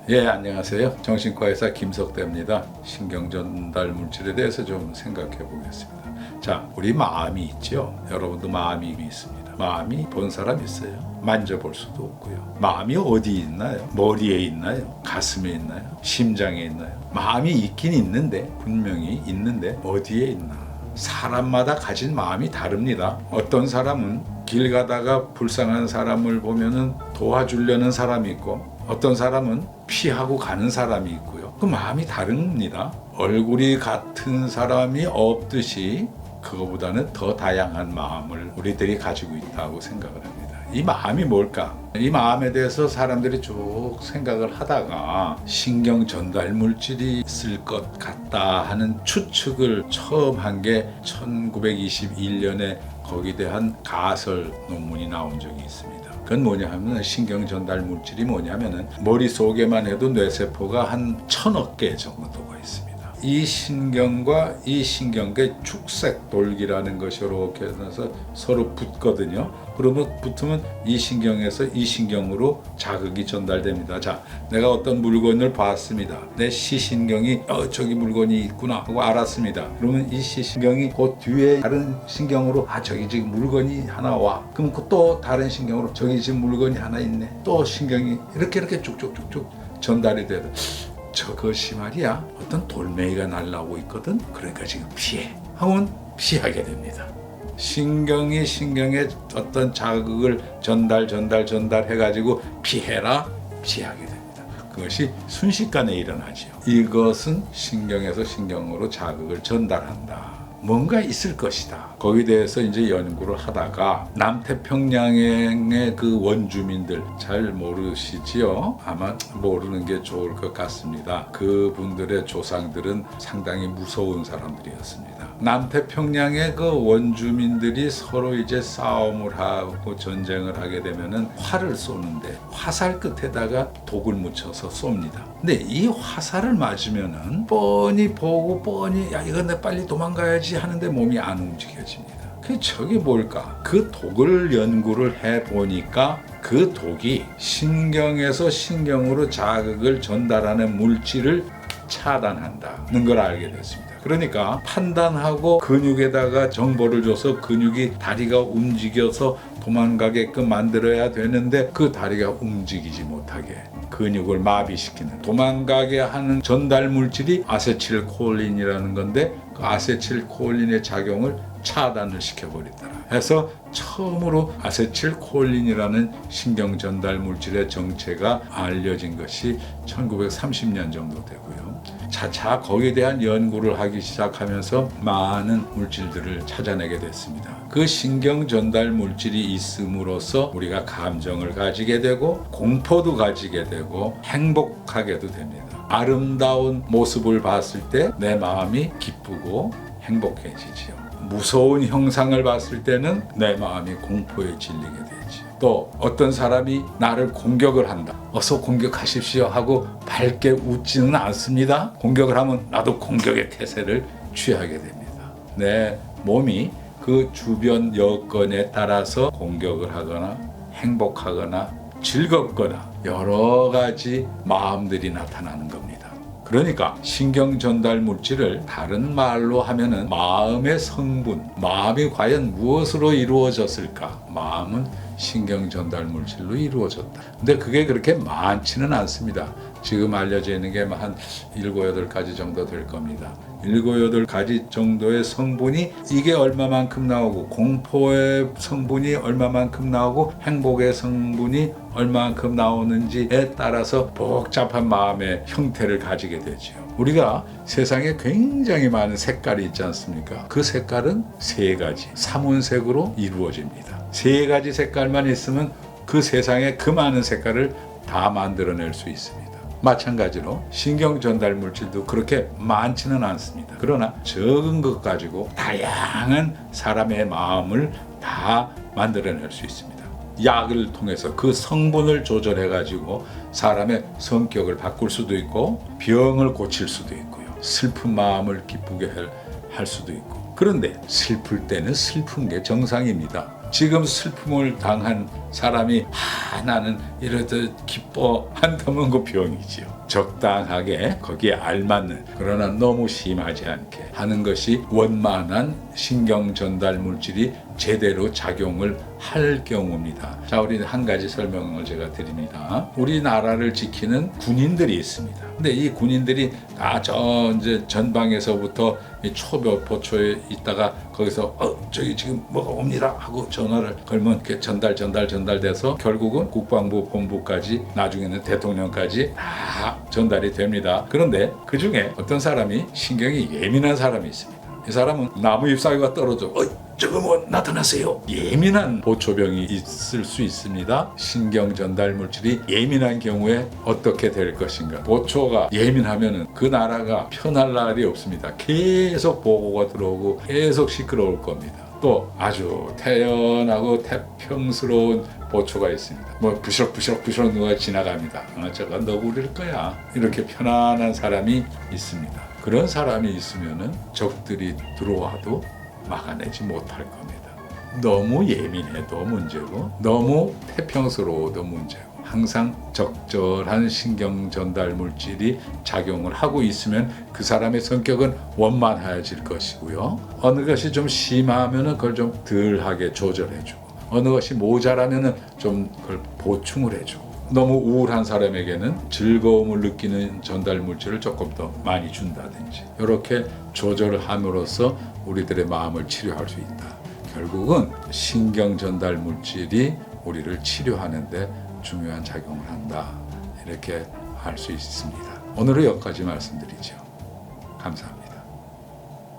예, 안녕하세요. 정신과 의사 김석대입니다. 신경전달 물질에 대해서 좀 생각해 보겠습니다. 자, 우리 마음이 있죠. 여러분도 마음이 있습니다. 마음이 본 사람 있어요? 만져볼 수도 없고요. 마음이 어디 있나요? 머리에 있나요? 가슴에 있나요? 심장에 있나요? 마음이 있긴 있는데, 분명히 있는데 어디에 있나? 사람마다 가진 마음이 다릅니다. 어떤 사람은 길 가다가 불쌍한 사람을 보면은 도와주려는 사람이 있고, 어떤 사람은 피하고 가는 사람이 있고요. 그 마음이 다릅니다. 얼굴이 같은 사람이 없듯이 그거보다는 더 다양한 마음을 우리들이 가지고 있다고 생각을 합니다. 이 마음이 뭘까? 이 마음에 대해서 사람들이 쭉 생각을 하다가 신경 전달 물질이 있을 것 같다 하는 추측을 처음 한 게 1921년에 거기에 대한 가설 논문이 나온 적이 있습니다. 그건 뭐냐 하면 신경 전달 물질이 뭐냐면은 머릿속에만 해도 뇌세포가 한 1000억 개 정도가 있습니다. 이 신경과 이 신경계 축색 돌기라는 것이 이렇게 해서 서로 붙거든요. 그러면 붙으면 이 신경에서 이 신경으로 자극이 전달됩니다. 자, 내가 어떤 물건을 봤습니다. 내 시신경이 저기 물건이 있구나 하고 알았습니다. 그러면 이 시신경이 그 뒤에 다른 신경으로 저기 지금 물건이 하나 와. 그럼 또 다른 신경으로 저기 지금 물건이 하나 있네. 또 신경이 이렇게 쭉쭉쭉쭉 전달이 돼요. 저것이 말이야 어떤 돌멩이가 날라오고 있거든. 그러니까 지금 피해 하면 피하게 됩니다. 신경이 신경에 어떤 자극을 전달해가지고 피해라 피하게 됩니다. 그것이 순식간에 일어나죠. 이것은 신경에서 신경으로 자극을 전달한다. 뭔가 있을 것이다. 거기에 대해서 이제 연구를 하다가 남태평양의 그 원주민들 잘 모르시지요? 아마 모르는 게 좋을 것 같습니다. 그분들의 조상들은 상당히 무서운 사람들이었습니다. 남태평양의 그 원주민들이 서로 이제 싸움을 하고 전쟁을 하게 되면은 활을 쏘는데 화살 끝에다가 독을 묻혀서 쏩니다. 근데 이 화살을 맞으면은 뻔히 보고 뻔히 이건 내 빨리 도망가야지 하는데 몸이 안 움직여집니다. 저게 뭘까? 그 독을 연구를 해보니까 그 독이 신경에서 신경으로 자극을 전달하는 물질을 차단한다는 걸 알게 됐습니다. 그러니까 판단하고 근육에다가 정보를 줘서 근육이 다리가 움직여서 도망가게끔 만들어야 되는데 그 다리가 움직이지 못하게 근육을 마비시키는 도망가게 하는 전달 물질이 아세틸콜린이라는 건데 그 아세틸콜린의 작용을 차단을 시켜버리더라. 해서 처음으로 아세틸콜린이라는 신경 전달 물질의 정체가 알려진 것이 1930년 정도 되고요. 차차 거기에 대한 연구를 하기 시작하면서 많은 물질들을 찾아내게 됐습니다. 그 신경 전달 물질이 있음으로써 우리가 감정을 가지게 되고 공포도 가지게 되고 행복하게도 됩니다. 아름다운 모습을 봤을 때 내 마음이 기쁘고 행복해지지요. 무서운 형상을 봤을 때는 내 마음이 공포에 질리게 되지. 또 어떤 사람이 나를 공격을 한다. 어서 공격하십시오 하고 밝게 웃지는 않습니다. 공격을 하면 나도 공격의 태세를 취하게 됩니다. 내 몸이 그 주변 여건에 따라서 공격을 하거나 행복하거나 즐겁거나 여러 가지 마음들이 나타나는 겁니다. 그러니까 신경 전달 물질을 다른 말로 하면은 마음의 성분, 마음이 과연 무엇으로 이루어졌을까? 마음은 신경 전달 물질로 이루어졌다. 근데 그게 그렇게 많지는 않습니다. 지금 알려져 있는 게 한 7, 8가지 정도 될 겁니다. 7, 8가지 정도의 성분이 이게 얼마만큼 나오고 공포의 성분이 얼마만큼 나오고 행복의 성분이 얼마만큼 나오는지에 따라서 복잡한 마음의 형태를 가지게 되죠. 우리가 세상에 굉장히 많은 색깔이 있지 않습니까? 그 색깔은 3가지, 삼원색으로 이루어집니다. 3가지 색깔만 있으면 그 세상에 그 많은 색깔을 다 만들어낼 수 있습니다. 마찬가지로 신경 전달 물질도 그렇게 많지는 않습니다. 그러나 적은 것 가지고 다양한 사람의 마음을 다 만들어낼 수 있습니다. 약을 통해서 그 성분을 조절해 가지고 사람의 성격을 바꿀 수도 있고 병을 고칠 수도 있고요. 슬픈 마음을 기쁘게 할 수도 있고. 그런데 슬플 때는 슬픈 게 정상입니다. 지금 슬픔을 당한 사람이 나는 이러듯 기뻐한다면 그 병이지요. 적당하게 거기에 알맞는, 그러나 너무 심하지 않게 하는 것이 원만한 신경 전달 물질이 제대로 작용을 할 경우입니다. 자, 우리 한 가지 설명을 제가 드립니다. 우리나라를 지키는 군인들이 있습니다. 근데 이 군인들이 다 이제 전방에서부터 이 초보초에 있다가 거기서 저기 지금 뭐가 옵니다 하고 전화를 걸면 이렇게 전달돼서 결국은 국방부 본부까지, 나중에는 대통령까지 다 전달이 됩니다. 그런데 그 중에 어떤 사람이 신경이 예민한 사람이 있습니다. 이 사람은 나무 잎사귀가 떨어져 저거 뭐 나타나세요. 예민한 보초병이 있을 수 있습니다. 신경 전달 물질이 예민한 경우에 어떻게 될 것인가. 보초가 예민하면은 그 나라가 편할 날이 없습니다. 계속 보고가 들어오고 계속 시끄러울 겁니다. 또 아주 태연하고 태평스러운 보초가 있습니다. 뭐 부시럭부시럭 누가 지나갑니다. 저거 너구리일 거야. 이렇게 편안한 사람이 있습니다. 그런 사람이 있으면은 적들이 들어와도 막아내지 못할 겁니다. 너무 예민해도 문제고 너무 태평스러워도 문제고, 항상 적절한 신경 전달 물질이 작용을 하고 있으면 그 사람의 성격은 원만해질 것이고요. 어느 것이 좀 심하면은 그걸 좀 덜하게 조절해주고, 어느 것이 모자라면은 좀 그걸 보충을 해주고, 너무 우울한 사람에게는 즐거움을 느끼는 전달 물질을 조금 더 많이 준다든지, 이렇게 조절을 함으로써 우리들의 마음을 치료할 수 있다. 결국은 신경 전달 물질이 우리를 치료하는 데 중요한 작용을 한다. 이렇게 알 수 있습니다. 오늘은 여기까지 말씀드리죠. 감사합니다.